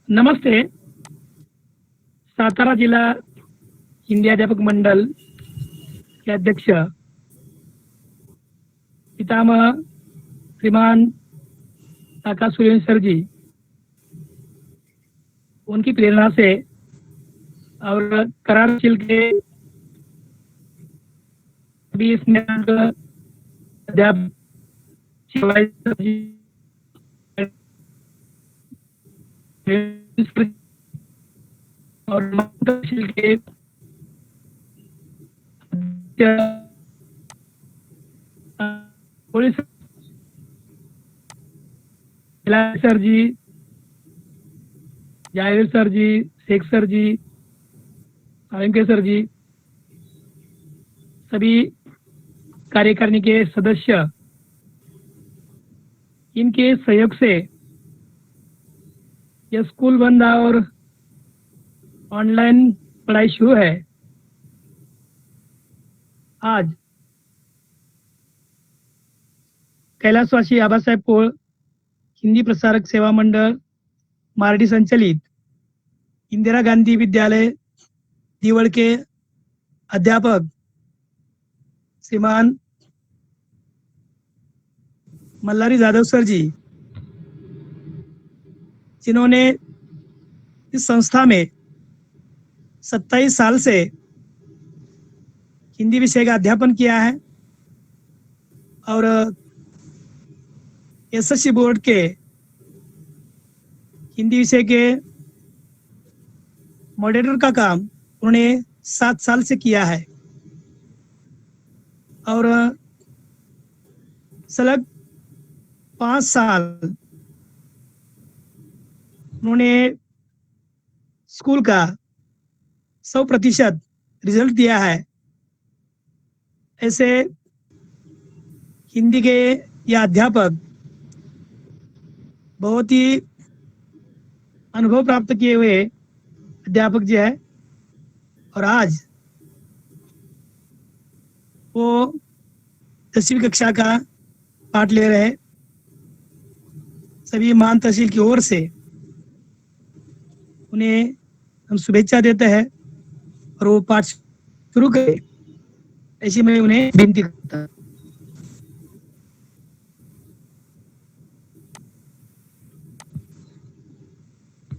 नमस्ते। सातारा जिला हिंदी अध्यापक मंडल के अध्यक्ष पितामह श्रीमान काका सुरेंद्र सर जी, उनकी प्रेरणा से और करार तहसील के सभी स्नातक अध्यापक और तहसील के पुलिस सर जी, जाहिर सर जी, शेख सर जी, के सर जी, सभी कार्यकारिणी के सदस्य, इनके सहयोग से यह स्कूल बंद और ऑनलाइन पढ़ाई शुरू है। आज कैलाशवासी आबा साहेब पोळ हिंदी प्रसारक सेवा मंडल मारडी संचालित इंदिरा गांधी विद्यालय दिवड़ के अध्यापक श्रीमान मल्लारी जाधव सर जी, जिन्होंने इस संस्था में 27 साल से हिंदी विषय का अध्यापन किया है और एसएससी बोर्ड के हिंदी विषय के मॉडरेटर का काम उन्होंने 7 साल से किया है और सलग 5 साल उन्होंने स्कूल का 100% रिजल्ट दिया है। ऐसे हिंदी के यह अध्यापक बहुत ही अनुभव प्राप्त किए हुए अध्यापक जी है और आज वो 10वीं कक्षा का पाठ ले रहे हैं। सभी मान तहसील की ओर से उन्हें हम शुभेच्छा देते हैं और वो पाठ शुरू करें, ऐसी मैं उन्हें विनती करता हूं।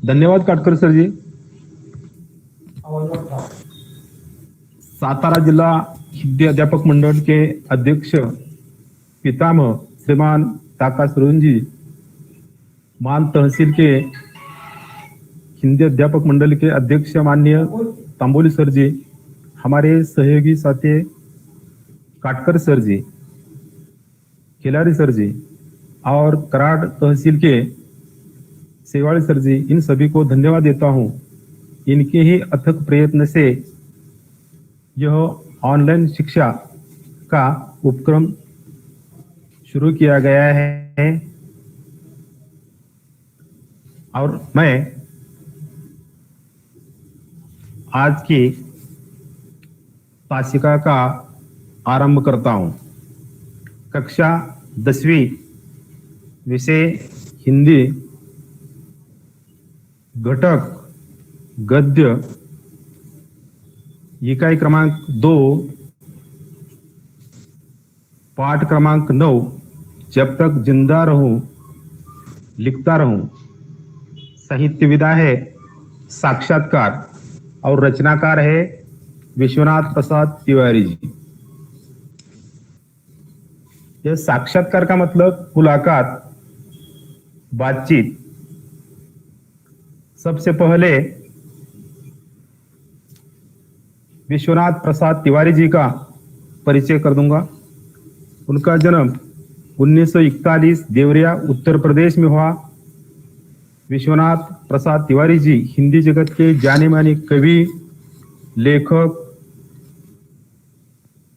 धन्यवाद काटकर सर जी। सातारा जिला हिंदी अध्यापक मंडल के अध्यक्ष पितामह श्रीमान काका सुरेंद्र जी, मान तहसील के हिंदी अध्यापक मंडल के अध्यक्ष माननीय तांबोली सर जी, हमारे सहयोगी साथी काटकर सर जी, खिलारी सर जी और कराड़ तहसील के सेवाड़ी सर जी, इन सभी को धन्यवाद देता हूं। इनके ही अथक प्रयत्न से यह ऑनलाइन शिक्षा का उपक्रम शुरू किया गया है और मैं आज की तासिका का आरंभ करता हूं। कक्षा 10वीं विषय हिंदी, घटक गद्य, इकाई क्रमांक 2, पाठ क्रमांक 9, जब तक जिंदा रहूं लिखता रहूं। साहित्य विधा है साक्षात्कार और रचनाकार है विश्वनाथ प्रसाद तिवारी जी। यह साक्षात्कार का मतलब मुलाकात, बातचीत। सबसे पहले विश्वनाथ प्रसाद तिवारी जी का परिचय कर दूंगा। उनका जन्म 1941 देवरिया उत्तर प्रदेश में हुआ। विश्वनाथ प्रसाद तिवारी जी हिंदी जगत के जाने माने कवि, लेखक,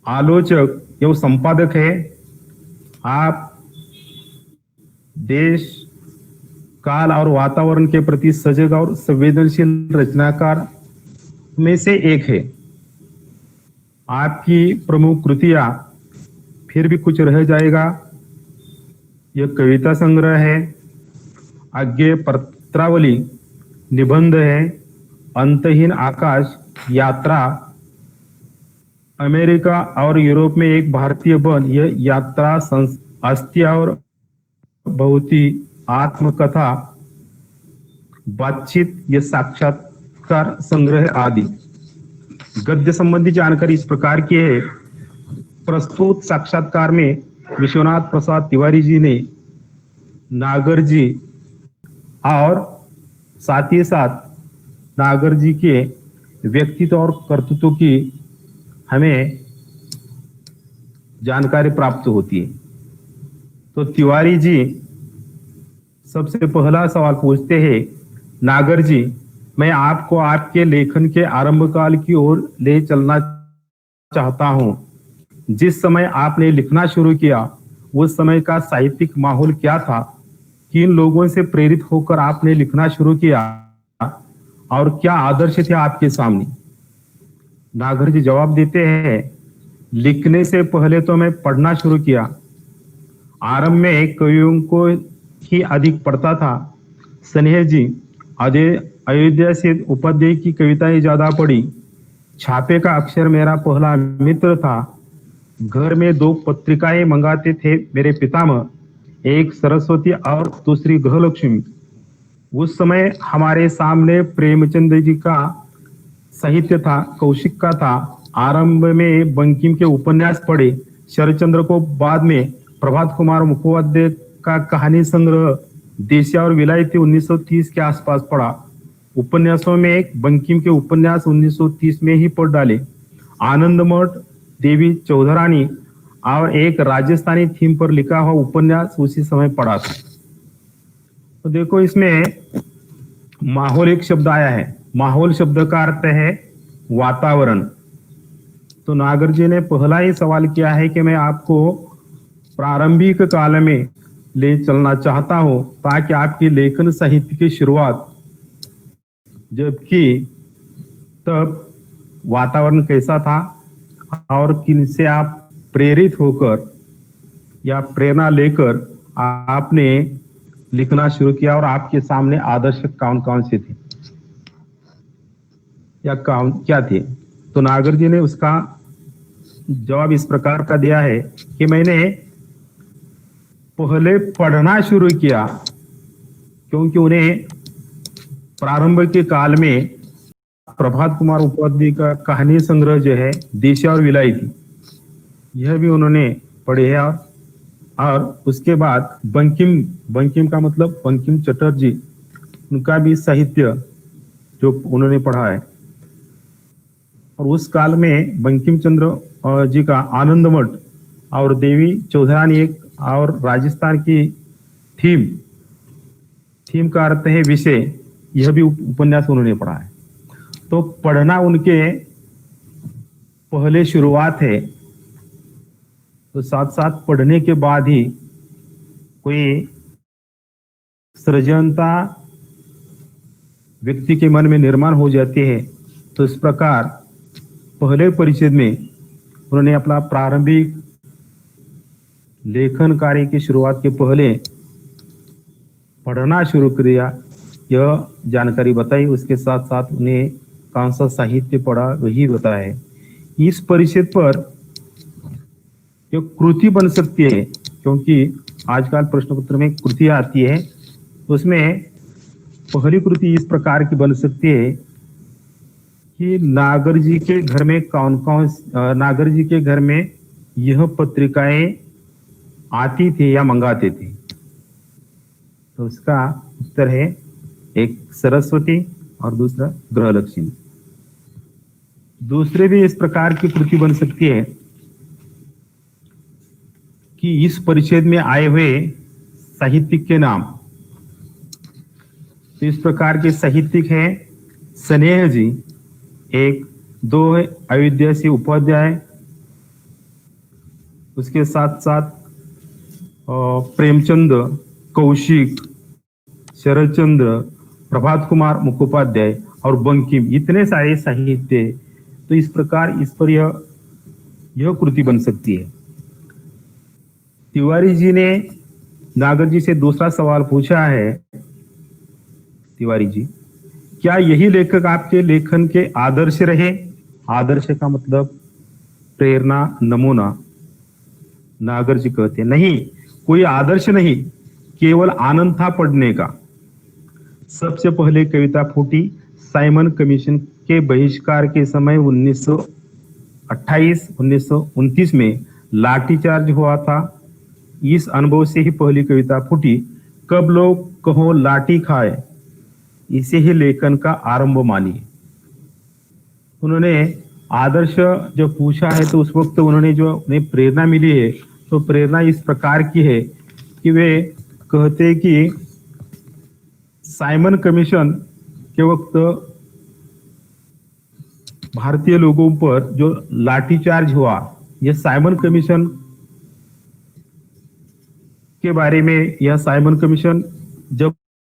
आलोचक एवं संपादक है। आप देश, काल और वातावरण के प्रति सजग और संवेदनशील रचनाकार में से एक है। आपकी प्रमुख कृतियां फिर भी कुछ रह जाएगा, यह कविता संग्रह है। आज्ञे पत्रावली, निबंध है अंतहीन आकाश यात्रा, अमेरिका और यूरोप में एक भारतीय बन, यह यात्रा अस्थिया और बहुती आत्मकथा, बातचीत, यह साक्षात्कार संग्रह आदि। गद्य संबंधी जानकारी इस प्रकार की है। प्रस्तुत साक्षात्कार में विश्वनाथ प्रसाद तिवारी जी ने नागर जी और साथ ही साथ नागर जी के व्यक्तित्व और कर्तृत्व की हमें जानकारी प्राप्त होती है। तो तिवारी जी सबसे पहला सवाल पूछते हैं, नागर जी, मैं आपको आपके लेखन के आरंभ काल की ओर ले चलना चाहता हूं। जिस समय आपने लिखना शुरू किया उस समय का साहित्यिक माहौल क्या था? किन लोगों से प्रेरित होकर आपने लिखना शुरू किया और क्या आदर्श थे आपके सामने? नागर जी जवाब देते हैं, लिखने से पहले तो मैं पढ़ना शुरू किया। आरंभ में कवियों को ही अधिक पढ़ता था। स्नेह जी, अयोध्या से उपाध्याय की कविताएं ज्यादा पढ़ी। छापे का अक्षर मेरा पहला मित्र था। घर में 2 पत्रिकाएं मंगाते थे मेरे पितामह, एक सरस्वती और दूसरी गृहलक्ष्मी। उस समय हमारे सामने प्रेमचंद जी का साहित्य था, कौशिक का था। आरंभ में बंकिम के उपन्यास पढ़े, शरदचंद्र को बाद में, प्रभात कुमार मुखोपाध्याय का कहानी संग्रह देशिया और विलायती 1930 के आसपास पढ़ा। उपन्यासों में एक बंकिम के उपन्यास 1930 में ही पढ़ डाले। आनंद मठ, देवी चौधरानी और एक राजस्थानी थीम पर लिखा हुआ उपन्यास उसी समय पढ़ा था। तो देखो इसमें माहौल एक शब्द आया है। माहौल शब्द का अर्थ है वातावरण। तो नागर जी ने पहला ही सवाल किया है कि मैं आपको प्रारंभिक काल में ले चलना चाहता हूं ताकि आपकी लेखन साहित्य की शुरुआत, जबकि तब वातावरण कैसा था और किनसे आप प्रेरित होकर या प्रेरणा लेकर आपने लिखना शुरू किया और आपके सामने आदर्श कौन कौन से थे या कौन क्या थे। तो नागर जी ने उसका जवाब इस प्रकार का दिया है कि मैंने पहले पढ़ना शुरू किया क्योंकि उन्हें प्रारंभ के काल में प्रभात कुमार उपाध्याय का कहानी संग्रह जो है देशिया और विलायती, यह भी उन्होंने पढ़े है। और उसके बाद बंकिम का मतलब बंकिम चटर्जी, उनका भी साहित्य जो उन्होंने पढ़ा है। और उस काल में बंकिम चंद्र जी का आनंद मठ और देवी चौधरानी एक और राजस्थान की थीम का अर्थ है विषय, यह भी उपन्यास उन्होंने पढ़ा है। तो पढ़ना उनके पहले शुरुआत है। तो साथ साथ पढ़ने के बाद ही कोई सृजनता व्यक्ति के मन में निर्माण हो जाती है। तो इस प्रकार पहले परिच्छेद में उन्होंने अपना प्रारंभिक लेखन कार्य की शुरुआत के पहले पढ़ना शुरू किया, यह जानकारी बताई। उसके साथ साथ उन्हें कौन सा साहित्य पढ़ा वही बताया। इस परिच्छेद पर एक कृति बन सकती है, क्योंकि आजकल प्रश्न पत्र में कृति आती है। तो उसमें पहली कृति इस प्रकार की बन सकती है कि नागर जी के घर में नागर जी के घर में यह पत्रिकाएं आती थी या मंगाते थे। तो उसका उत्तर है एक सरस्वती और दूसरा गृहलक्ष्मी। दूसरे भी इस प्रकार की कृति बन सकती है कि इस परिच्छेद में आए हुए साहित्यिक के नाम। तो इस प्रकार के साहित्यिक हैं स्नेह जी, एक, 2 है अयोध्या से उपाध्याय, उसके साथ साथ प्रेमचंद, कौशिक, शरदचंद्र, प्रभात कुमार मुखोपाध्याय और बंकिम, इतने सारे साहित्य। तो इस प्रकार इस पर यह कृति बन सकती है। तिवारी जी ने नागर जी से दूसरा सवाल पूछा है। तिवारी जी क्या यही लेखक आपके लेखन के आदर्श रहे? आदर्श का मतलब प्रेरणा, नमूना। नागर जी कहते नहीं, कोई आदर्श नहीं, केवल आनंद था पढ़ने का। सबसे पहले कविता फूटी साइमन कमीशन के बहिष्कार के समय 1928-1929 में लाठीचार्ज हुआ था। इस अनुभव से ही पहली कविता फूटी, कब लोग कहो लाठी खाए, इसे ही लेखन का आरंभ मानिए। उन्होंने आदर्श जब पूछा है तो उस वक्त उन्होंने जो उन्हें प्रेरणा मिली है, तो प्रेरणा इस प्रकार की है कि वे कहते कि साइमन कमीशन के वक्त भारतीय लोगों पर जो लाठीचार्ज हुआ, यह साइमन कमीशन के बारे में, यह साइमन कमीशन जब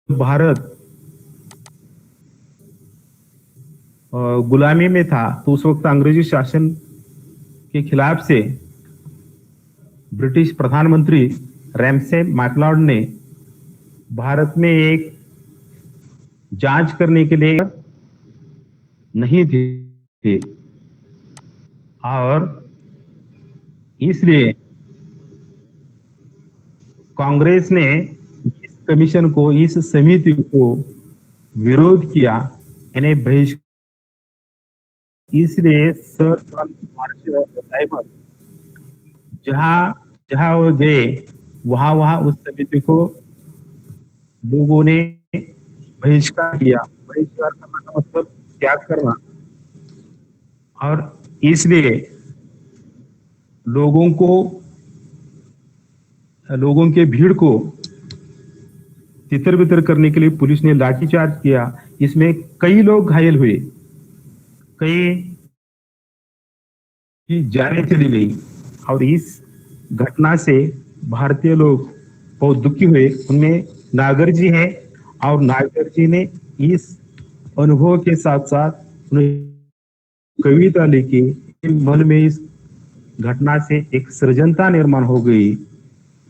भारत गुलामी में था तो उस वक्त अंग्रेजी शासन के खिलाफ से ब्रिटिश प्रधानमंत्री रैमसे मैकलॉड ने भारत में एक जांच करने के लिए नहीं थे और इसलिए कांग्रेस ने इस कमीशन को, इस समिति को विरोध किया, इन्हें बहिष्कार। इसलिए सर साइमन जहां जहां वो गए वहां वहां उस समिति को लोगों ने बहिष्कार किया। बहिष्कार करना का मतलब त्याग करना। और इसलिए लोगों के भीड़ को तितर बितर करने के लिए पुलिस ने लाठीचार्ज किया। इसमें कई लोग घायल हुए, कई की जानें चली गई और इस घटना से भारतीय लोग बहुत दुखी हुए। उनमें नागर जी हैं और नागर जी ने इस अनुभव के साथ साथ कविता लिखी। मन में इस घटना से एक सृजनता निर्माण हो गई।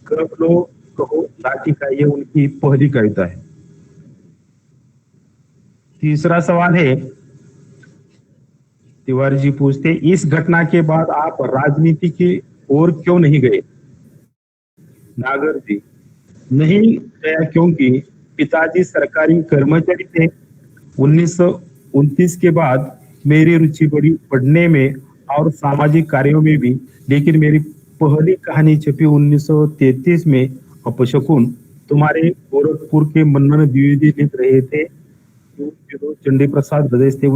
कब लोग कहो लाठी का, ये उनकी पहली कविता है। तीसरा सवाल है, तिवारी जी पूछते, इस घटना के बाद आप राजनीति की ओर क्यों नहीं गए? नागर जी, नहीं गया क्योंकि पिताजी सरकारी कर्मचारी थे। 1929 के बाद मेरी रुचि बढ़ी पढ़ने में और सामाजिक कार्यों में भी, लेकिन मेरी पहली कहानी छपी 1933 में। अपशकुन तुम्हारे गोरखपुर के मन्नन द्विवेदी लिख रहे थे, जो चंडी प्रसाद हृदय थे,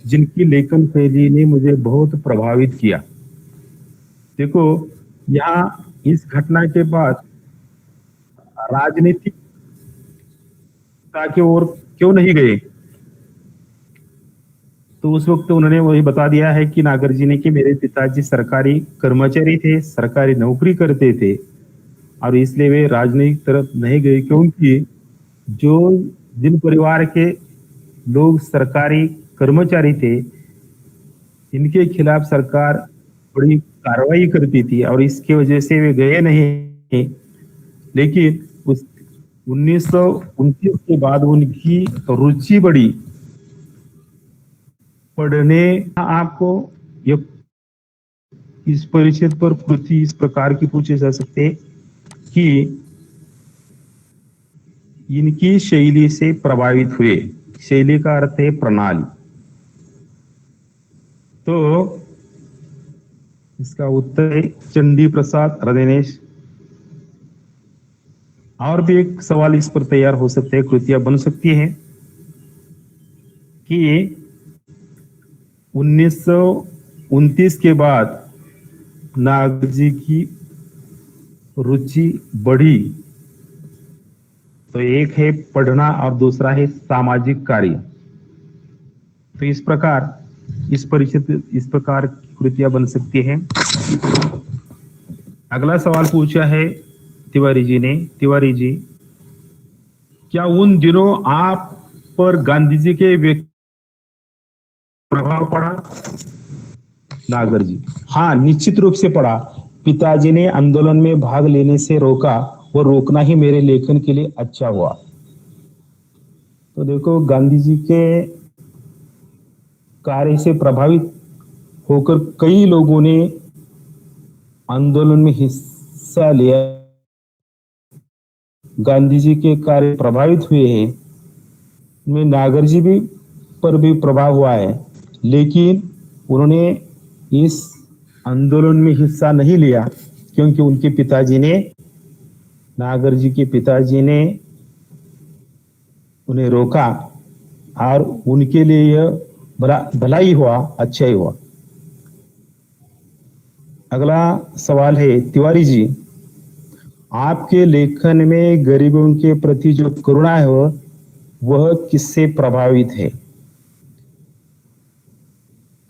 जिनकी लेखन शैली ने मुझे बहुत प्रभावित किया। देखो, यहाँ इस घटना के बाद राजनीतिक की ओर क्यों नहीं गए, तो उस वक्त उन्होंने वही बता दिया है कि नागर जी ने कि मेरे पिताजी सरकारी कर्मचारी थे, सरकारी नौकरी करते थे और इसलिए वे राजनीतिक तरफ नहीं गए, क्योंकि जिन परिवार के लोग सरकारी कर्मचारी थे, इनके खिलाफ सरकार बड़ी कार्रवाई करती थी और इसकी वजह से वे गए नहीं। लेकिन उस 1929 के बाद उनकी रुचि बढ़ी पढ़ने। आपको ये इस परिच्छेद पर कृति इस प्रकार की पूछे जा सकते कि इनकी शैली से प्रभावित हुए। शैली का अर्थ है प्रणाली। तो इसका उत्तर है चंडी प्रसाद हृदयनेश। और भी एक सवाल इस पर तैयार हो सकते हैं, कृतियां बन सकती है कि 1929 के बाद नागर जी की रुचि बढ़ी, तो एक है पढ़ना और दूसरा है सामाजिक कार्य। तो इस प्रकार की कृतियां बन सकती हैं। अगला सवाल पूछा है तिवारी जी ने, तिवारी जी, क्या उन दिनों आप पर गांधी जी के व्यक्ति प्रभाव पड़ा? नागर जी, हाँ, निश्चित रूप से पड़ा। पिताजी ने आंदोलन में भाग लेने से रोका, वो रोकना ही मेरे लेखन के लिए अच्छा हुआ। तो देखो, गांधी जी के कार्य से प्रभावित होकर कई लोगों ने आंदोलन में हिस्सा लिया। गांधी जी के कार्य प्रभावित हुए हैं, में नागर जी भी पर भी प्रभाव हुआ है, लेकिन उन्होंने इस आंदोलन में हिस्सा नहीं लिया क्योंकि उनके पिताजी ने, नागर जी के पिताजी ने उन्हें रोका और उनके लिए यह भला ही हुआ, अच्छा ही हुआ। अगला सवाल है, तिवारी जी, आपके लेखन में गरीबों के प्रति जो करुणा है वह किससे प्रभावित है?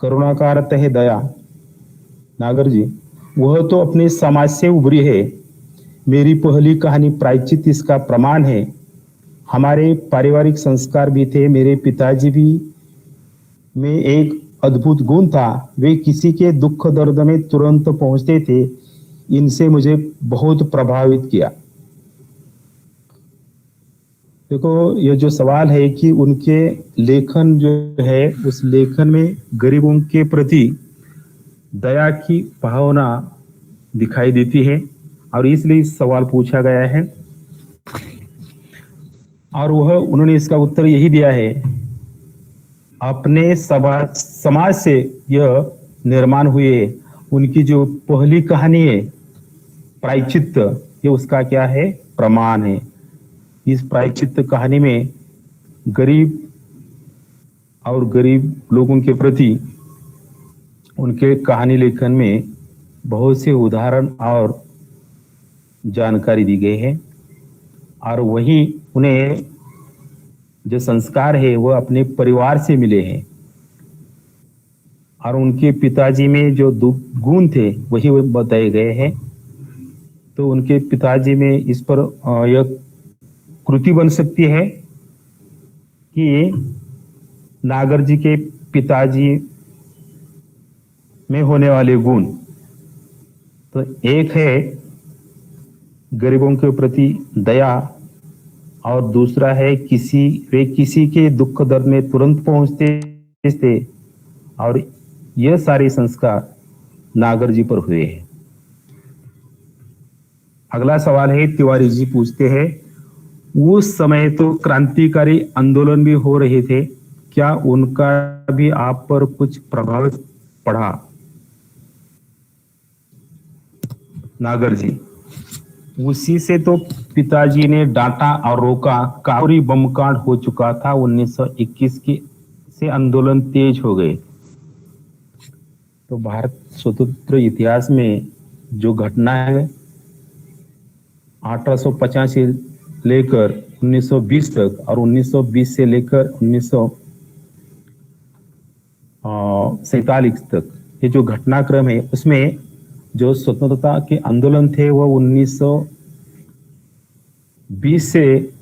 करुणा का अर्थ है दया। नागर जी, वह तो अपने समाज से उभरी है। मेरी पहली कहानी प्रायश्चित इसका प्रमाण है। हमारे पारिवारिक संस्कार भी थे। मेरे पिताजी भी में एक अद्भुत गुण था, वे किसी के दुख दर्द में तुरंत पहुंचते थे। इनसे मुझे बहुत प्रभावित किया। देखो, ये जो सवाल है कि उनके लेखन जो है उस लेखन में गरीबों के प्रति दया की भावना दिखाई देती है और इसलिए सवाल पूछा गया है। और वह उन्होंने इसका उत्तर यही दिया है, अपने समाज से यह निर्माण हुए। उनकी जो पहली कहानी है प्रायश्चित, ये उसका क्या है? प्रमाण है। इस प्रायश्चित कहानी में गरीब और गरीब लोगों के प्रति उनके कहानी लेखन में बहुत से उदाहरण और जानकारी दी गई है और वही उन्हें जो संस्कार है वह अपने परिवार से मिले हैं और उनके पिताजी में जो गुण थे वही बताए गए हैं। तो उनके पिताजी में इस पर यह कृति बन सकती है कि नागर जी के पिताजी में होने वाले गुण, तो एक है गरीबों के प्रति दया और दूसरा है वे किसी के दुख दर्द में तुरंत पहुंचते थे और यह सारे संस्कार नागर जी पर हुए हैं। अगला सवाल है, तिवारी जी पूछते हैं, उस समय तो क्रांतिकारी आंदोलन भी हो रहे थे, क्या उनका भी आप पर कुछ प्रभाव पड़ा? नागर जी, उसी से तो पिताजी ने डांटा और रोका। काकोरी बम कांड हो चुका था 1921 के से आंदोलन तेज हो गए। तो भारत स्वतंत्र इतिहास में जो घटना है 1850 से लेकर 1920 तक और 1920 से लेकर 1947 तक, ये जो घटनाक्रम है उसमें जो स्वतंत्रता के आंदोलन थे वह 1920 से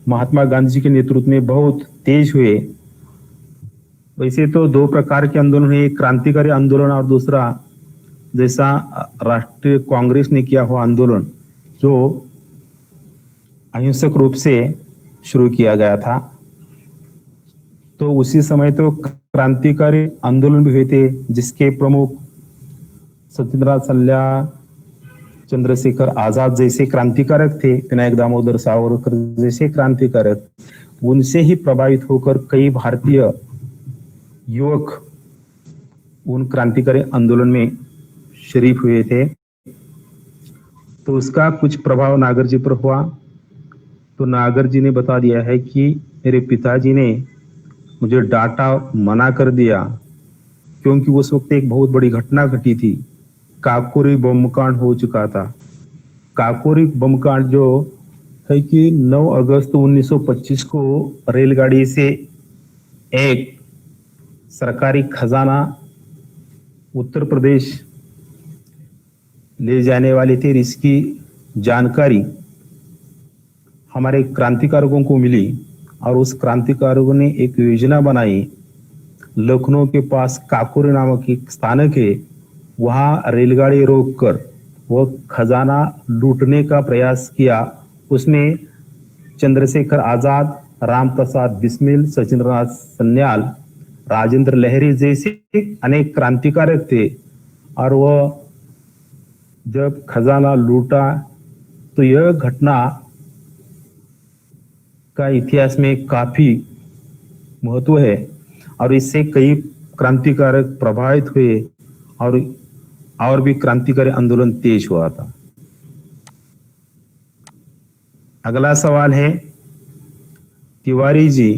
महात्मा गांधी जी के नेतृत्व में बहुत तेज हुए। वैसे तो दो प्रकार के आंदोलन है, क्रांतिकारी आंदोलन और दूसरा जैसा राष्ट्रीय कांग्रेस ने किया हुआ आंदोलन जो अहिंसक रूप से शुरू किया गया था। तो उसी समय तो क्रांतिकारी आंदोलन भी हुए थे जिसके प्रमुख सत्येंद्रनाथ सल्ला, चंद्रशेखर आजाद जैसे क्रांतिकारक थे, विनायक दामोदर सावरकर जैसे क्रांतिकारक। उनसे ही प्रभावित होकर कई भारतीय युवक उन क्रांतिकारी आंदोलन में शरीक हुए थे। तो उसका कुछ प्रभाव नागर जी पर हुआ। तो नागर जी ने बता दिया है कि मेरे पिताजी ने मुझे डांटा, मना कर दिया क्योंकि उस वक्त एक बहुत बड़ी घटना घटी थी। काकोरी बम कांड हो चुका था। काकोरी बम कांड जो है कि 9 अगस्त 1925 को रेलगाड़ी से एक सरकारी खजाना उत्तर प्रदेश ले जाने वाले थे। इसकी जानकारी हमारे क्रांतिकारकों को मिली और उस क्रांतिकारकों ने एक योजना बनाई। लखनऊ के पास काकोरी नामक एक स्थानक है, वहां रेलगाड़ी रोककर वो खजाना लूटने का प्रयास किया। उसमें चंद्रशेखर आजाद राम प्रसाद बिस्मिल, सचिंद्रनाथ सन्याल, राजेंद्र लहरी जैसे अनेक क्रांतिकारक थे। और वह जब खजाना लूटा तो यह घटना का इतिहास में काफी महत्व है और इससे कई क्रांतिकारक प्रभावित हुए और भी क्रांतिकारी आंदोलन तेज हुआ था। अगला सवाल है, तिवारी जी,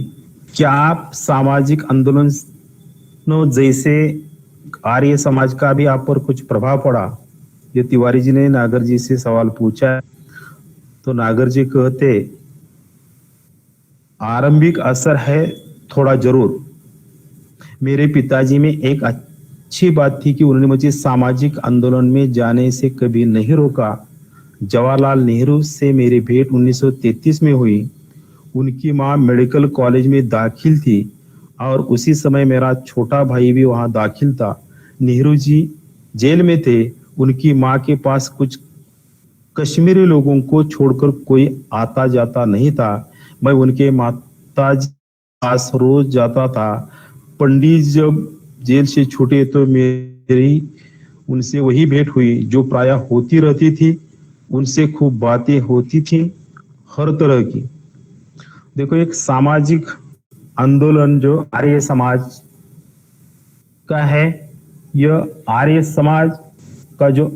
क्या आप सामाजिक आंदोलनों जैसे आर्य समाज का भी आप पर कुछ प्रभाव पड़ा? ये तिवारी जी ने नागर जी से सवाल पूछा। तो नागर जी कहते, आरंभिक असर है थोड़ा जरूर। मेरे पिताजी में एक अच्छी बात थी कि उन्होंने मुझे सामाजिक आंदोलन में जाने से कभी नहीं रोका। जवाहरलाल नेहरू से मेरी भेंट 1933 में हुई। उनकी मां मेडिकल कॉलेज में दाखिल थी और उसी समय मेरा छोटा भाई भी वहां दाखिल था। नेहरू जी जेल में थे। उनकी मां के पास कुछ कश्मीरी लोगों को छोड़कर कोई आता जाता नहीं था। मैं उनके माताजी पास रोज जाता था। पंडित जब जेल से छूटे तो मेरी उनसे वही भेंट हुई जो प्रायः होती रहती थी। उनसे खूब बातें होती थी, हर तरह की। देखो, एक सामाजिक आंदोलन जो आर्य समाज का है, यह आर्य समाज का जो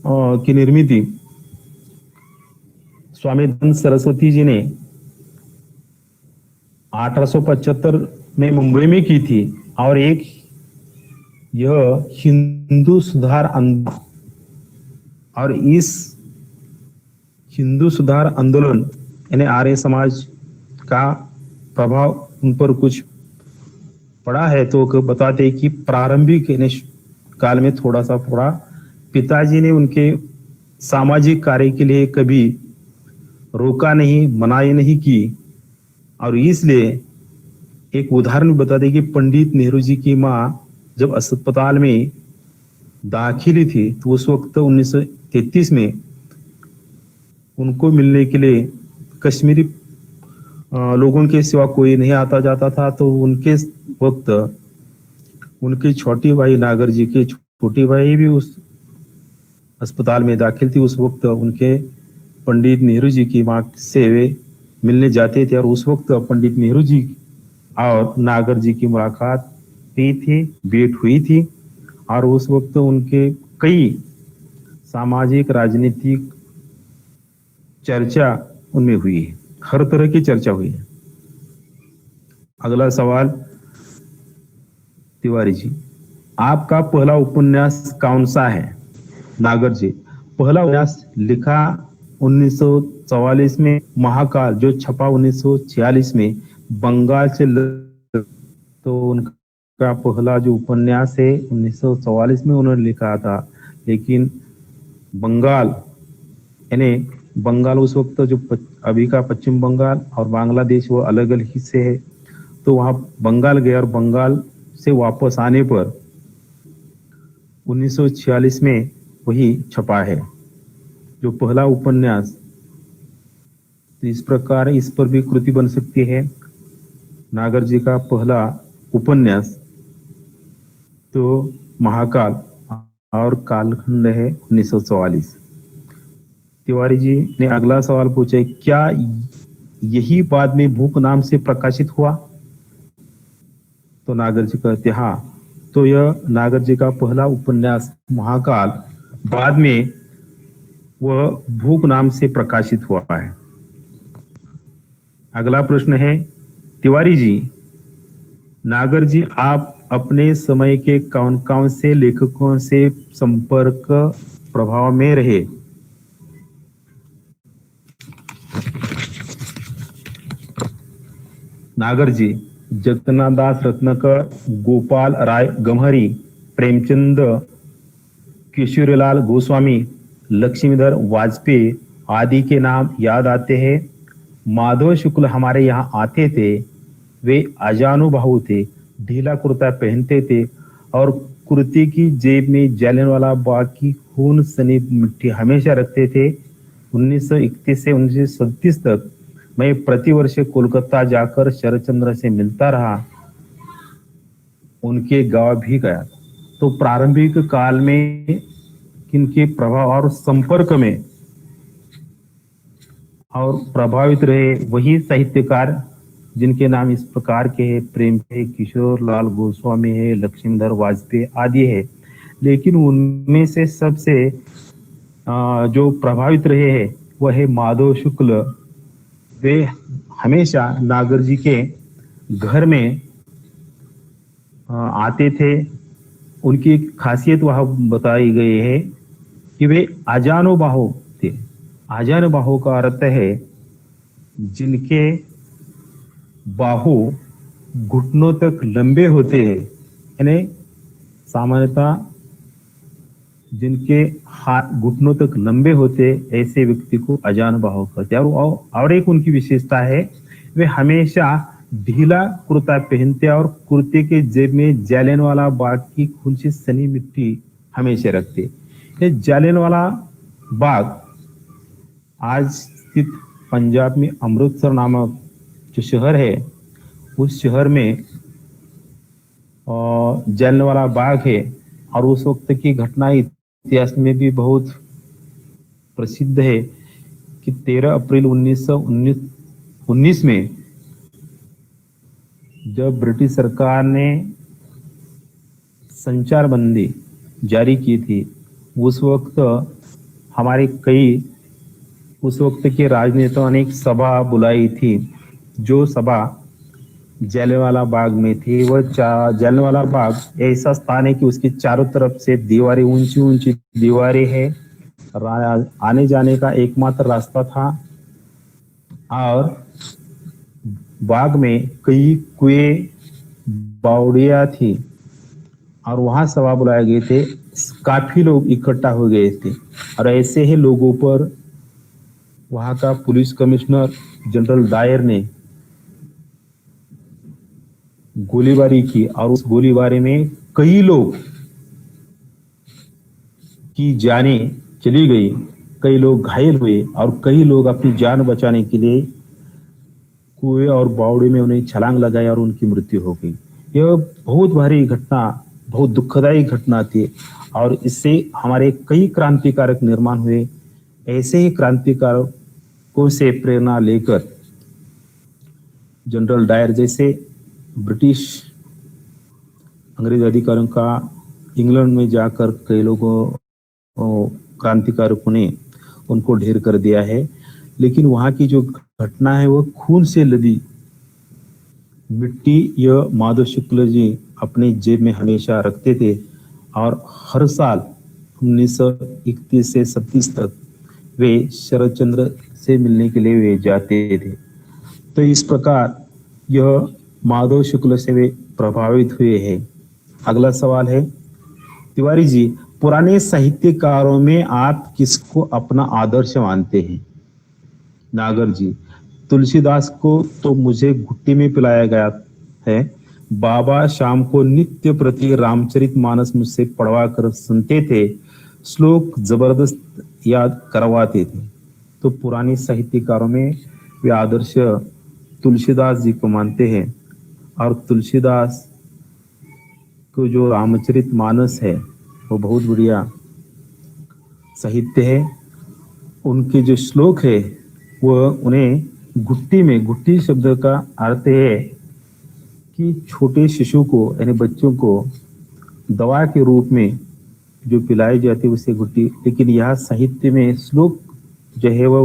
की निर्मित स्वामी दयानंद सरस्वती जी ने 1875 में मुंबई में की थी। और एक यह हिंदू सुधार आंदोलन, और इस हिंदू सुधार आंदोलन यानी आर्य समाज का प्रभाव उन पर कुछ पड़ा है। तो बताते कि प्रारंभिक काल में थोड़ा सा पड़ा। पिताजी ने उनके सामाजिक कार्य के लिए कभी रोका नहीं, मनाही नहीं की। और इसलिए एक उदाहरण बताते कि पंडित नेहरू जी की मां जब अस्पताल में दाखिल थी तो उस वक्त 1933 में उनको मिलने के लिए कश्मीरी लोगों के सिवा कोई नहीं आता जाता था। तो उनके वक्त उनके छोटी भाई नागर जी के छोटी भाई भी उस अस्पताल में दाखिल थी। उस वक्त उनके पंडित नेहरू जी की मां से वे मिलने जाते थे और उस वक्त पंडित नेहरू जी और नागर जी की मुलाकात हुई थी, भेंट हुई थी। और उस वक्त उनके कई सामाजिक राजनीतिक चर्चा उनमें हुई है, हर तरह की चर्चा हुई है। अगला सवाल, तिवारी जी, आपका पहला उपन्यास कौन सा है? नागर जी, पहला उपन्यास लिखा 1944 में महाकाल, जो छपा 1946 में बंगाल से। तो उनका पहला जो उपन्यास है 1944 में उन्होंने लिखा था। लेकिन बंगाल यानी बंगाल उस वक्त जो अभी का पश्चिम बंगाल और बांग्लादेश वो अलग अलग हिस्से है। तो वहां बंगाल गए और बंगाल से वापस आने पर 1946 में वही छपा है जो पहला उपन्यास। तो इस प्रकार इस पर भी कृति बन सकती है। नागर जी का पहला उपन्यास तो महाकाल और कालखंड है 1944। तिवारी जी ने अगला सवाल पूछा, क्या यही बाद में भूख नाम से प्रकाशित हुआ? तो नागर जी कहते हाँ। तो यह नागर जी का पहला उपन्यास महाकाल बाद में वह भूख नाम से प्रकाशित हुआ है। अगला प्रश्न है, तिवारी जी, नागर जी, आप अपने समय के कौन कौन से लेखकों से संपर्क प्रभाव में रहे? नागर जी, जगन्नाथ रत्नाकर, गोपाल राय गम्हरी, प्रेमचंद, किशोरीलाल गोस्वामी, लक्ष्मीधर वाजपेयी आदि के नाम याद आते हैं। माधव शुक्ल हमारे यहाँ आते थे। वे अजानुबाहु थे, ढीला कुर्ता पहनते थे और कुर्ते की जेब में जालियांवाला बाग की खून सनी मिट्टी हमेशा रखते थे। 1931 से 1937 तक मैं प्रतिवर्ष कोलकाता जाकर शरदचंद्र से मिलता रहा, उनके गांव भी गया। तो प्रारंभिक काल में किनके प्रभाव और संपर्क में और प्रभावित रहे वही साहित्यकार जिनके नाम इस प्रकार के हैं, प्रेम है, किशोर लाल गोस्वामी है, लक्ष्मीधर वाजपेयी आदि है। लेकिन उनमें से सबसे जो प्रभावित रहे हैं वह है माधव शुक्ल। वे हमेशा नागर जी के घर में आते थे। उनकी खासियत वह बताई गई है कि वे आजानुबाहु थे। आजानुबाहु का अर्थ है जिनके बाहु घुटनों तक लंबे होते हैं, यानी सामान्यतः जिनके हाथ घुटनों तक लंबे होते ऐसे व्यक्ति को अजानुबाहु कहते हैं। और एक उनकी विशेषता है, वे हमेशा ढीला कुर्ता पहनते और कुर्ते के जेब में जालियनवाला बाग की खून से सनी मिट्टी हमेशा रखते। ये जालियनवाला बाग आज स्थित पंजाब में अमृतसर नामक जो शहर है, उस शहर में जालियनवाला बाग है। और उस वक्त की घटना इतिहास में भी बहुत प्रसिद्ध है कि 13 अप्रैल 1919 में जब ब्रिटिश सरकार ने संचार बंदी जारी की थी, उस वक्त हमारे उस वक्त के राजनेताओं ने एक सभा बुलाई थी। जो सभा जालियनवाला बाग में थी, वह जालियनवाला बाग ऐसा स्थान है कि उसके चारों तरफ से दीवारें, ऊंची ऊंची दीवारें है, आने जाने का एकमात्र रास्ता था। और बाग में कई कुएं, बावड़ियां थी और वहां सभा बुलाए गए थे। काफी लोग इकट्ठा हो गए थे और ऐसे ही लोगों पर वहां का पुलिस कमिश्नर जनरल डायर ने गोलीबारी की और उस गोलीबारी में कई लोग की जानें चली गई, कई लोग घायल हुए और कई लोग अपनी जान बचाने के लिए कुएं और बावड़े में उन्हें छलांग लगाई और उनकी मृत्यु हो गई। यह बहुत भारी घटना, बहुत दुखदायी घटना थी और इससे हमारे कई क्रांतिकारक निर्माण हुए। ऐसे ही क्रांतिकारकों से प्रेरणा लेकर जनरल डायर जैसे ब्रिटिश अंग्रेज अधिकारियों का इंग्लैंड में जाकर कई लोगों क्रांतिकारकों ने उनको ढेर कर दिया है। लेकिन वहां की जो घटना है वो खून से लदी मिट्टी यह माधव शुक्ल जी अपने जेब में हमेशा रखते थे और हर साल 1931 से 37 तक वे शरदचंद्र से मिलने के लिए वे जाते थे। तो इस प्रकार यह माधव शुक्ल से वे प्रभावित हुए हैं। अगला सवाल है, तिवारी जी, पुराने साहित्यकारों में आप किसको अपना आदर्श मानते हैं? नागर जी, तुलसीदास को तो मुझे घुट्टी में पिलाया गया है। बाबा शाम को नित्य प्रति रामचरितमानस मुझसे पढ़वा कर सुनते थे, श्लोक जबरदस्त याद करवाते थे। तो पुराने साहित्यकारों में वे आदर्श तुलसीदास जी को मानते हैं और तुलसीदास को जो रामचरितमानस है वो बहुत बढ़िया साहित्य है। उनके जो श्लोक है वो उन्हें घुट्टी शब्द का अर्थ है कि छोटे शिशु को यानी बच्चों को दवा के रूप में जो पिलाई जाती है उसे घुट्टी। लेकिन यह साहित्य में श्लोक जो है वह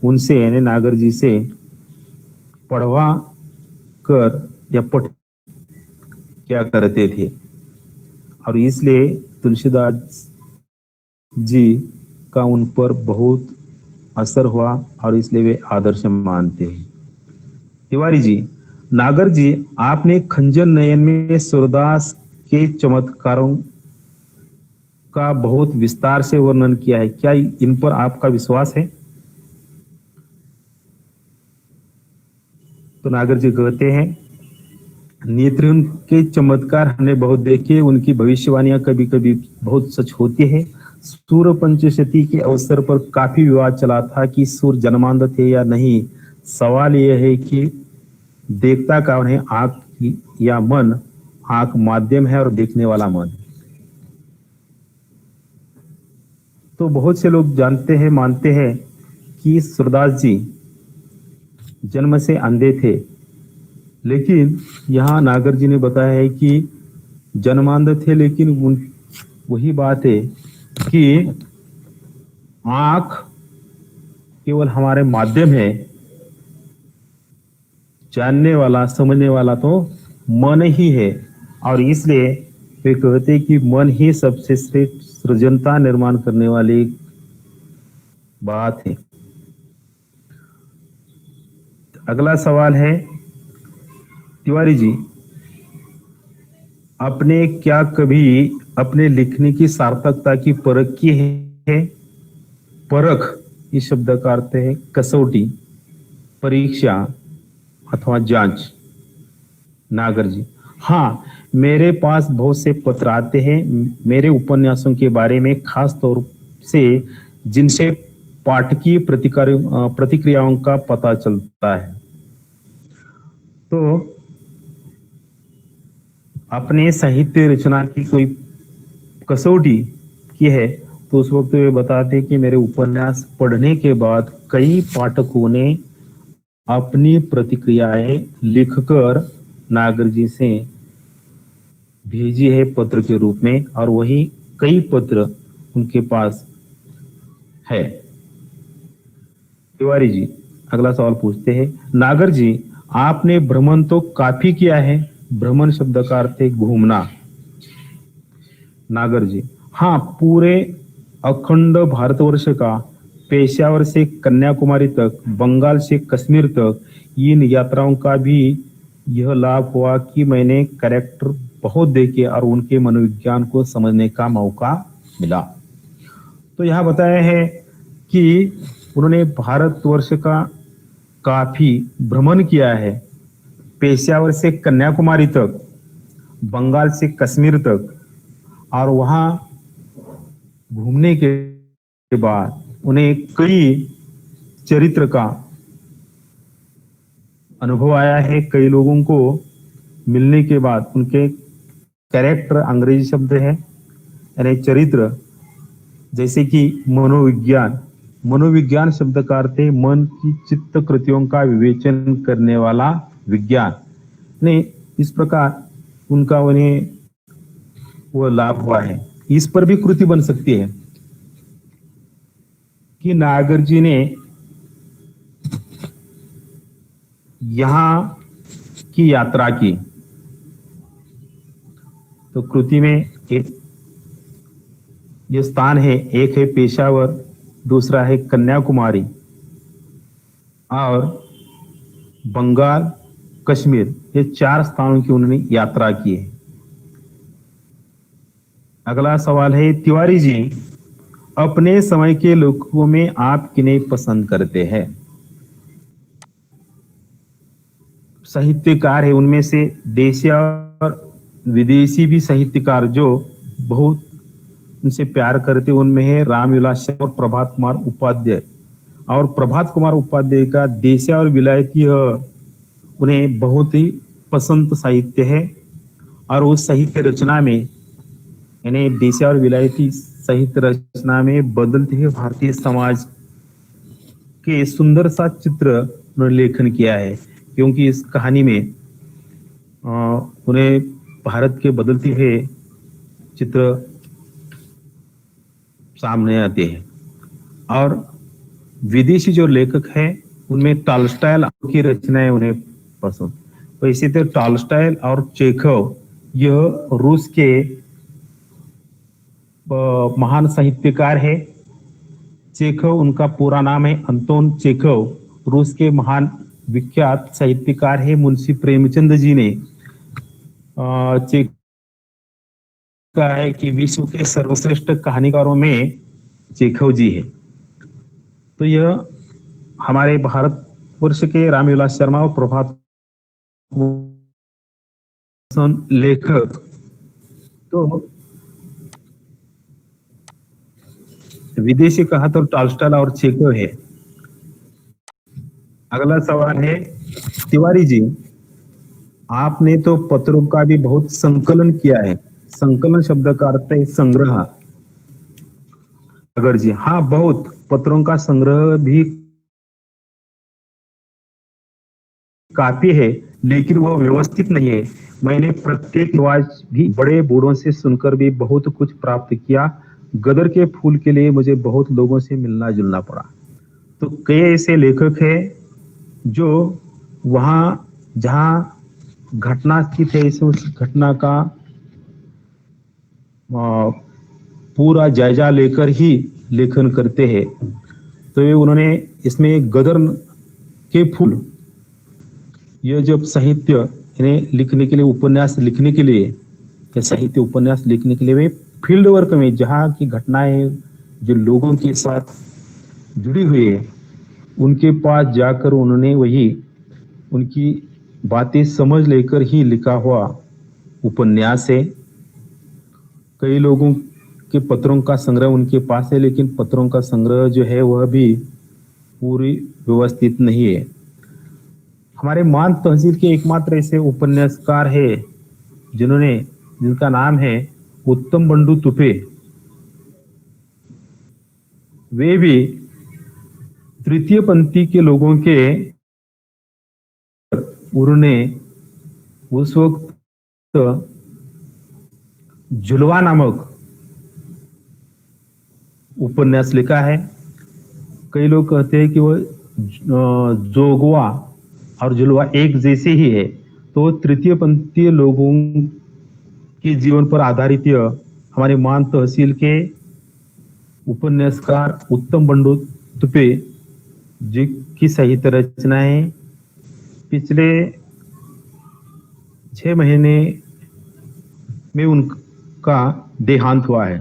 उनसे यानी नागर जी से पढ़वा कर या पढ़ क्या करते थे और इसलिए तुलसीदास जी का उन पर बहुत असर हुआ और इसलिए वे आदर्श मानते हैं। तिवारी जी, नागर जी, आपने खंजर नयन में सूरदास के चमत्कारों का बहुत विस्तार से वर्णन किया है, क्या इन पर आपका विश्वास है? तो नागर जी कहते हैं, नेत्रों के चमत्कार हमने बहुत देखे, उनकी भविष्यवाणियां कभी कभी बहुत सच होती है। सूर्य पंचशती के अवसर पर काफी विवाद चला था कि सूर्य जन्मांध थे या नहीं। सवाल यह है कि देखता कौन है, आंख या मन? आंख माध्यम है और देखने वाला मन। तो बहुत से लोग जानते हैं, मानते हैं कि सूरदास जी जन्म से अंधे थे, लेकिन यहाँ नागर जी ने बताया है कि जन्मांध थे, लेकिन वही बात है कि आंख केवल हमारे माध्यम है, जानने वाला समझने वाला तो मन ही है। और इसलिए वे कहते हैं कि मन ही सबसे श्रेष्ठ सृजनता निर्माण करने वाली बात है। अगला सवाल है, तिवारी जी, आपने क्या कभी अपने लिखने की सार्थकता की परख की है? परख इस शब्द का अर्थ है कसौटी, परीक्षा अथवा जांच। नागर जी, हाँ, मेरे पास बहुत से पत्र आते हैं मेरे उपन्यासों के बारे में, खास तौर से जिनसे पाठकीय प्रतिक्रियाओं का पता चलता है। तो अपने साहित्य रचना की कोई कसौटी की है तो उस वक्त वे बताते हैं कि मेरे उपन्यास पढ़ने के बाद कई पाठकों ने अपनी प्रतिक्रियाएं लिखकर नागर जी से भेजी है पत्र के रूप में, और वही कई पत्र उनके पास है। तिवारी जी अगला सवाल पूछते हैं, नागर जी, आपने भ्रमण तो काफी किया है। भ्रमण शब्द का अर्थ है घूमना। नागर जी, हाँ, पूरे अखंड भारतवर्ष का, पेशावर से कन्याकुमारी तक, बंगाल से कश्मीर तक, इन यात्राओं का भी यह लाभ हुआ कि मैंने कैरेक्टर बहुत देखे और उनके मनोविज्ञान को समझने का मौका मिला। तो यहाँ बताया है कि उन्होंने भारतवर्ष का काफी भ्रमण किया है, पेशावर से कन्याकुमारी तक, बंगाल से कश्मीर तक, और वहां घूमने के बाद उन्हें कई चरित्र का अनुभव आया है। कई लोगों को मिलने के बाद उनके कैरेक्टर, अंग्रेजी शब्द है यानी चरित्र, जैसे कि मनोविज्ञान। मनोविज्ञान शब्द का अर्थ है मन की चित्त कृतियों का विवेचन करने वाला विज्ञान। नहीं, इस प्रकार उनका उन्हें वो लाभ हुआ है। इस पर भी कृति बन सकती है कि नागर जी ने यहां की यात्रा की, तो कृति में एक ये स्थान है, एक है पेशावर, दूसरा है कन्याकुमारी और बंगाल, कश्मीर, ये 4 स्थानों की उन्होंने यात्रा की है। अगला सवाल है, तिवारी जी, अपने समय के लेखकों में आप किन्हें पसंद करते हैं? साहित्यकार है, उनमें से देशी और विदेशी भी साहित्यकार जो बहुत उनसे प्यार करते, उनमें है रामविलास शर्मा और प्रभात कुमार उपाध्याय। और प्रभात कुमार उपाध्याय का देशी और विलायती उन्हें बहुत ही पसंद साहित्य है, और उस साहित्य रचना में यानी देशी और विलायती साहित्य रचना में बदलते हुए भारतीय समाज के सुंदर सा चित्र उन्होंने लेखन किया है। क्योंकि इस कहानी में उन्हें भारत के बदलते हुए चित्र सामने आते हैं। और विदेशी जो लेखक हैं उनमें टॉलस्टॉय की रचनाएं उन्हें पसंद। तो इसी तरह टॉलस्टॉय और चेखव, यह रूस के महान साहित्यकार है। चेखव उनका पूरा नाम है अंतोन चेखव, रूस के महान विख्यात साहित्यकार है। मुंशी प्रेमचंद जी ने चेखव का है कि विश्व के सर्वश्रेष्ठ कहानीकारों में चेखव जी है। तो यह हमारे भारतवर्ष के रामविलास शर्मा और प्रभात लेखक। तो विदेशी कहा तो टॉलस्टॉय और चेखव है। अगला सवाल है, तिवारी जी, आपने तो पत्रों का भी बहुत संकलन किया है। संकलन शब्द का अर्थ है संग्रह। अगर जी हाँ, बहुत पत्रों का संग्रह भी काफी है, लेकिन वह व्यवस्थित नहीं है। मैंने प्रत्येक आवाज भी बड़े बूढ़ों से सुनकर भी बहुत कुछ प्राप्त किया। गदर के फूल के लिए मुझे बहुत लोगों से मिलना जुलना पड़ा। तो कई ऐसे लेखक हैं जो वहां जहां घटना स्थित है, इसे उस घटना का पूरा जायजा लेकर ही लेखन करते हैं। तो ये उन्होंने इसमें गदर के फूल, ये जब साहित्य इन्हें लिखने के लिए, उपन्यास लिखने के लिए या साहित्य उपन्यास लिखने के लिए वे फील्ड वर्क में जहाँ की घटनाएं जो लोगों के साथ जुड़ी हुई है उनके पास जाकर उन्होंने वही उनकी बातें समझ लेकर ही लिखा हुआ उपन्यास है। कई लोगों के पत्रों का संग्रह उनके पास है, लेकिन पत्रों का संग्रह जो है वह भी पूरी व्यवस्थित नहीं है। हमारे मान तहसील के एकमात्र ऐसे उपन्यासकार है जिनका नाम है उत्तम बंडू तुपे। वे भी तृतीय पंथी के लोगों के उन्होंने उस वक्त जुलवा नामक उपन्यास लिखा है। कई लोग कहते हैं कि वह जोगवा और जुलवा एक जैसे ही है। तो तृतीय पंथीय लोगों के जीवन पर आधारित हमारे मान तहसील के उपन्यासकार उत्तम बंडू तुपे जी की साहित्य रचनाएं पिछले 6 महीने में उनका देहांत हुआ है।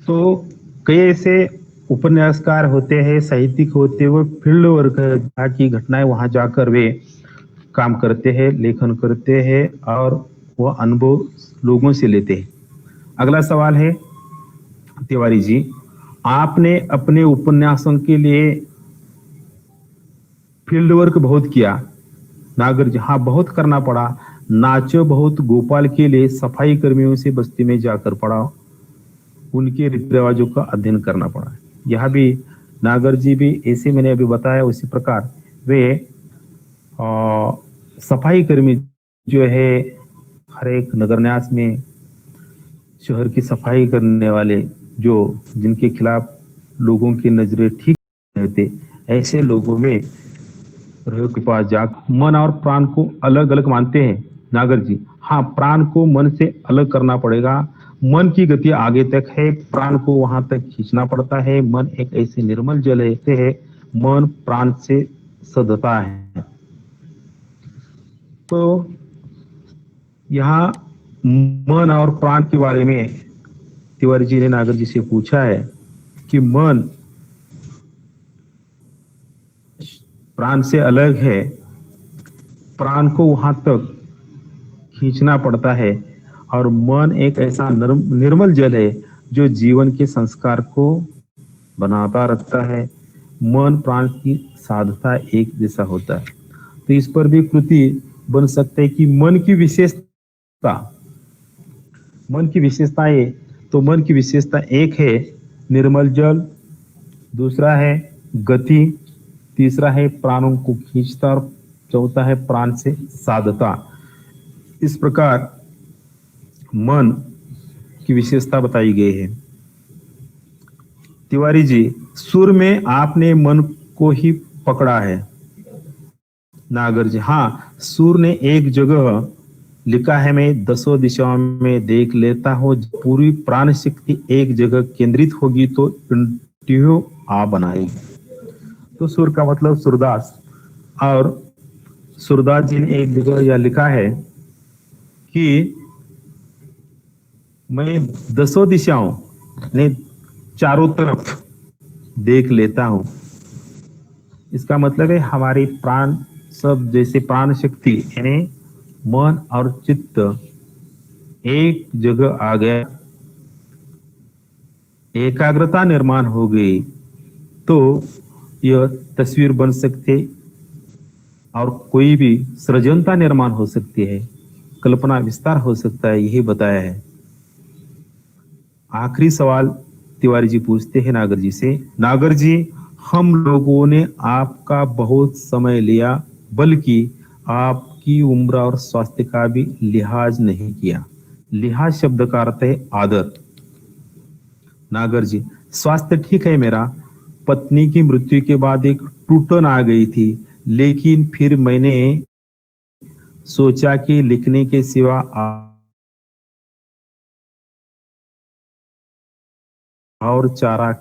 तो कई ऐसे उपन्यासकार होते हैं, साहित्यिक होते हैं, वो फील्ड वर्क की घटनाएं वहां जाकर वे काम करते हैं, लेखन करते हैं और वह अनुभव लोगों से लेते हैं। अगला सवाल है, तिवारी जी, आपने अपने उपन्यासों के लिए फील्ड वर्क बहुत किया। नागर जी, हाँ, बहुत करना पड़ा। नाचो बहुत गोपाल के लिए सफाई कर्मियों से बस्ती में जाकर पड़ा, उनके रीति रिवाजों का अध्ययन करना पड़ा। यह भी नागर जी भी ऐसे मैंने अभी बताया उसी प्रकार वे सफाई कर्मी जो है हर एक नगरन्यास में शहर की सफाई करने वाले जो जिनके खिलाफ लोगों की नजरें ठीक रहते, ऐसे लोगों में प्रयोग के पास जा मन और प्राण को अलग अलग मानते हैं। नागर जी, हाँ, प्राण को मन से अलग करना पड़ेगा। मन की गति आगे तक है, प्राण को वहां तक खींचना पड़ता है। मन एक ऐसे निर्मल जल है, मन प्राण से सदता है। तो यहाँ मन और प्राण के बारे में तिवारी जी ने नागर जी से पूछा है कि मन प्राण से अलग है, प्राण को वहां तक खींचना पड़ता है, और मन एक ऐसा निर्मल जल है जो जीवन के संस्कार को बनाता रहता है। मन प्राण की साधता एक जैसा होता है। तो इस पर भी कृति बन सकता है कि मन की विशेषता है। तो मन की विशेषता एक है निर्मल जल, दूसरा है गति, तीसरा है प्राणों को खींचता, और चौथा है प्राण से साधता। इस प्रकार मन की विशेषता बताई गई है। तिवारी जी, सुर में आपने मन को ही पकड़ा है। नागर जी, हाँ, सुर ने एक जगह लिखा है, मैं 10 दिशाओं में देख लेता हूँ, पूरी प्राण शक्ति एक जगह केंद्रित होगी तो पिंटियों आ बनाएगी। तो सुर का मतलब सूरदास, और सूरदास जी ने एक जगह यह लिखा है कि मैं 10 दिशाओं ने चारों तरफ देख लेता हूं। इसका मतलब है हमारी प्राण सब जैसे प्राण शक्ति यानी मन और चित्त एक जगह आ गया, एकाग्रता निर्माण हो गई, तो यह तस्वीर बन सकते और कोई भी सृजनता निर्माण हो सकती है, कल्पना विस्तार हो सकता है, यही बताया है। आखिरी सवाल तिवारी जी पूछते हैं नागर जी से, नागर जी, हम लोगों ने आपका बहुत समय लिया, बल्कि आपकी उम्र और स्वास्थ्य का भी लिहाज नहीं किया। लिहाज शब्द का अर्थ है आदर। नागर जी, स्वास्थ्य ठीक है मेरा, पत्नी की मृत्यु के बाद एक टूटन आ गई थी, लेकिन फिर मैंने सोचा कि लिखने के सिवा और चारा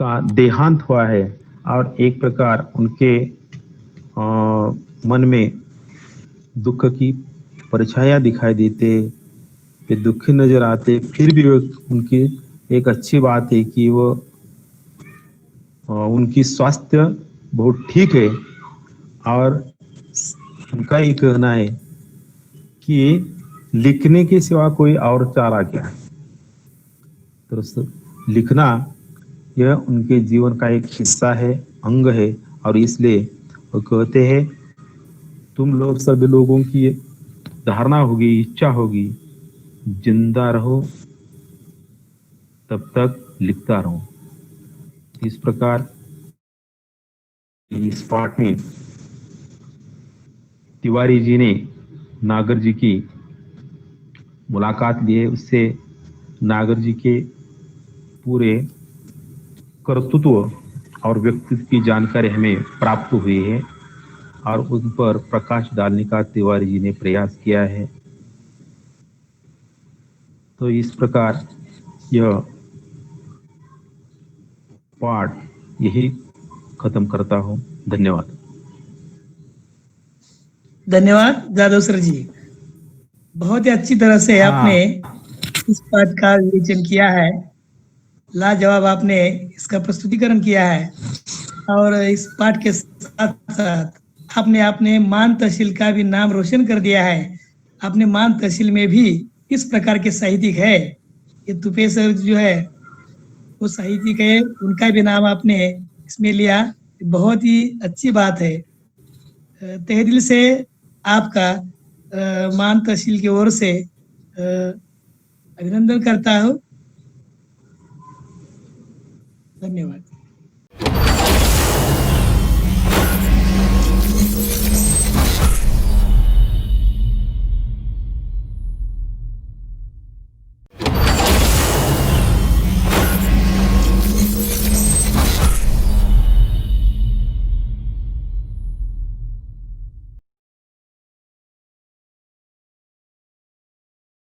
का देहांत हुआ है, और एक प्रकार उनके मन में दुख की परछाया दिखाई देते, वे दुखी नजर आते। फिर भी उनकी एक अच्छी बात है कि वो उनकी स्वास्थ्य बहुत ठीक है, और उनका ये कहना है कि लिखने के सिवा कोई और चारा क्या है। तो लिखना यह उनके जीवन का एक हिस्सा है, अंग है, और इसलिए वो कहते हैं तुम लोग सभी लोगों की धारणा होगी, इच्छा होगी, जिंदा रहो तब तक लिखता रहो। इस प्रकार इस पाठ में तिवारी जी ने नागर जी की मुलाकात ली है, उससे नागर जी के पूरे कर्तृत्व और व्यक्तित्व की जानकारी हमें प्राप्त हुई है, और उन पर प्रकाश डालने का तिवारी जी ने प्रयास किया है। तो इस प्रकार यह पाठ यही खत्म करता हूँ। धन्यवाद। धन्यवाद जादव सर जी, बहुत ही अच्छी तरह से आपने इस पाठ का विवेचन किया है, लाजवाब आपने इसका प्रस्तुतिकरण किया है, और इस पाठ के साथ साथ आपने अपने मान तहसील का भी नाम रोशन कर दिया है। अपने मान तहसील में भी किस प्रकार के साहित्यिक है, ये तुपे सर जो है वो साहित्यिक है, उनका भी नाम आपने इसमें लिया, बहुत ही अच्छी बात है। तहे दिल से आपका मान तहसील की ओर से अभिनंदन करता हूँ। धन्यवाद।